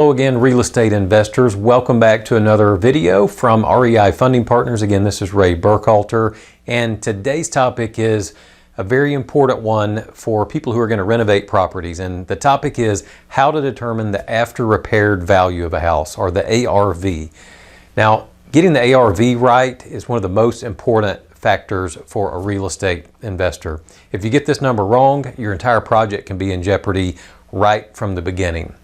Hello again, real estate investors. Welcome back to another video from REI Funding Partners. Again, this is Ray Burkhalter, and today's topic is a very important one for people who are going to renovate properties. And the topic is how to determine the after repaired value of a house, or the ARV. Now, getting the ARV right is one of the most important factors for a real estate investor. If you get this number wrong, your entire project can be in jeopardy right from the beginning.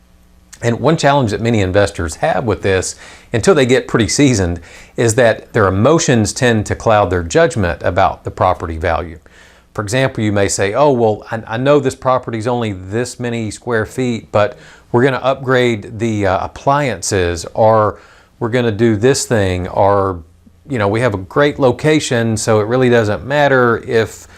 And one challenge that many investors have with this, until they get pretty seasoned, is that their emotions tend to cloud their judgment about the property value. For example, you may say, oh, well, I know this property is only this many square feet, but we're going to upgrade the appliances, or we're going to do this thing, or, you know, we have a great location, so it really doesn't matter if,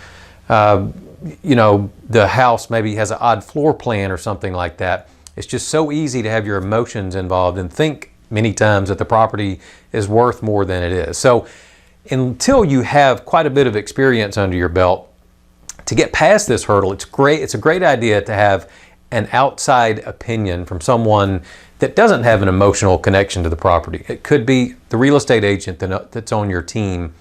you know, the house maybe has an odd floor plan or something like that. It's just so easy to have your emotions involved and think many times that the property is worth more than it is. So until you have quite a bit of experience under your belt, to get past this hurdle, it's a great idea to have an outside opinion from someone that doesn't have an emotional connection to the property. It could be the real estate agent that's on your team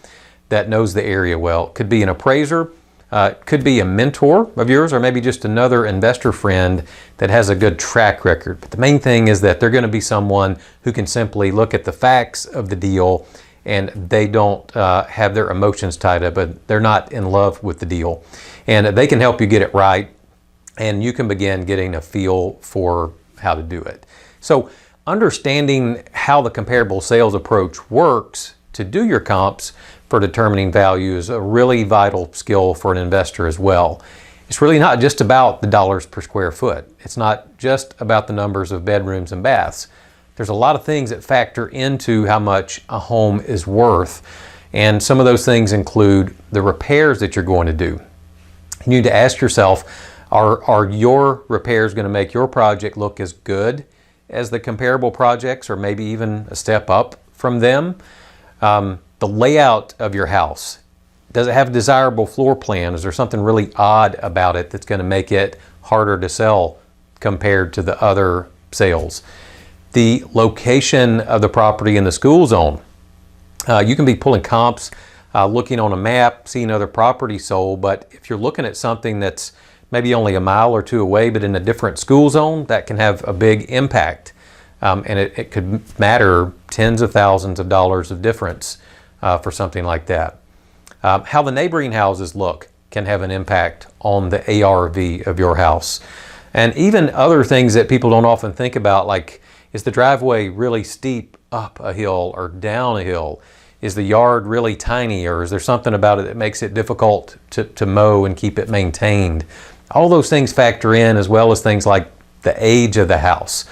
that knows the area well. It could be an appraiser. It could be a mentor of yours, or maybe just another investor friend that has a good track record. But the main thing is that they're going to be someone who can simply look at the facts of the deal, and they don't have their emotions tied up, but they're not in love with the deal. And they can help you get it right, and you can begin getting a feel for how to do it. So understanding how the comparable sales approach works to do your comps for determining value is a really vital skill for an investor as well. It's really not just about the dollars per square foot. It's not just about the numbers of bedrooms and baths. There's a lot of things that factor into how much a home is worth, and some of those things include the repairs that you're going to do. You need to ask yourself, are your repairs going to make your project look as good as the comparable projects, or maybe even a step up from them? The layout of your house, does it have a desirable floor plan? Is there something really odd about it that's going to make it harder to sell compared to the other sales? The location of the property in the school zone. You can be pulling comps, looking on a map, seeing other properties sold, but if you're looking at something that's maybe only a mile or two away but in a different school zone, that can have a big impact. And it could matter tens of thousands of dollars of difference for something like that. How the neighboring houses look can have an impact on the ARV of your house. And even other things that people don't often think about, like, is the driveway really steep up a hill or down a hill? Is the yard really tiny, or is there something about it that makes it difficult to mow and keep it maintained? All those things factor in, as well as things like the age of the house.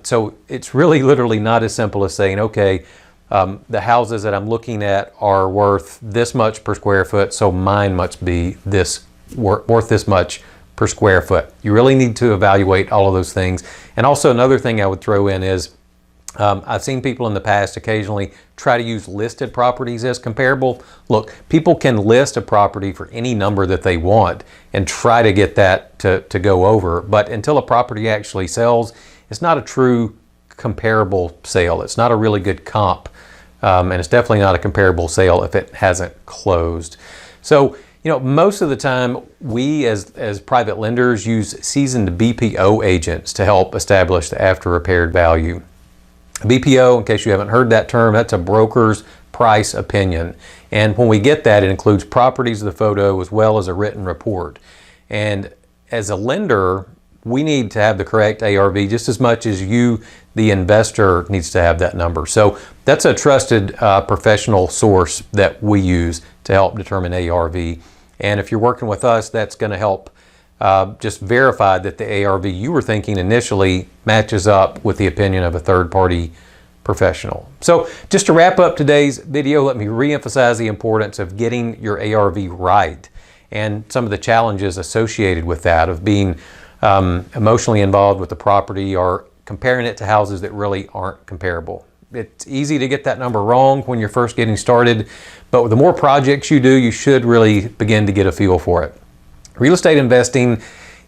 So it's really literally not as simple as saying, okay, the houses that I'm looking at are worth this much per square foot, so mine must be worth this much per square foot. You really need to evaluate all of those things. And also another thing I would throw in is, I've seen people in the past occasionally try to use listed properties as comparable. Look, people can list a property for any number that they want and try to get that to go over, but until a property actually sells, it's not a true comparable sale. It's not a really good comp, and it's definitely not a comparable sale if it hasn't closed. So, you know, most of the time we as private lenders use seasoned BPO agents to help establish the after repaired value. BPO, in case you haven't heard that term, that's a broker's price opinion. And when we get that, it includes properties of the photo as well as a written report. And as a lender, we need to have the correct ARV just as much as you, the investor, needs to have that number. So that's a trusted professional source that we use to help determine ARV. And if you're working with us, that's going to help just verify that the ARV you were thinking initially matches up with the opinion of a third-party professional. So just to wrap up today's video, let me reemphasize the importance of getting your ARV right and some of the challenges associated with that, of being emotionally involved with the property or comparing it to houses that really aren't comparable. It's easy to get that number wrong when you're first getting started, but the more projects you do, you should really begin to get a feel for it. Real estate investing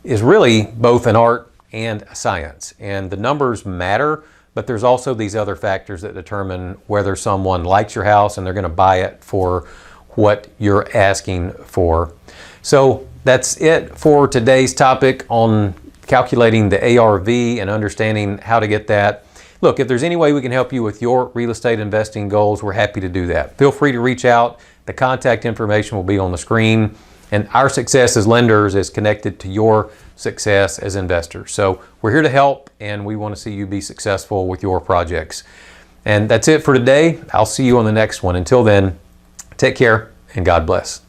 is really both an art and science. And the numbers matter, but there's also these other factors that determine whether someone likes your house and they're going to buy it for what you're asking for. So that's it for today's topic on calculating the ARV and understanding how to get that. Look, if there's any way we can help you with your real estate investing goals, we're happy to do that. Feel free to reach out. The contact information will be on the screen. And our success as lenders is connected to your success as investors. So we're here to help, and we want to see you be successful with your projects. And that's it for today. I'll see you on the next one. Until then, take care and God bless.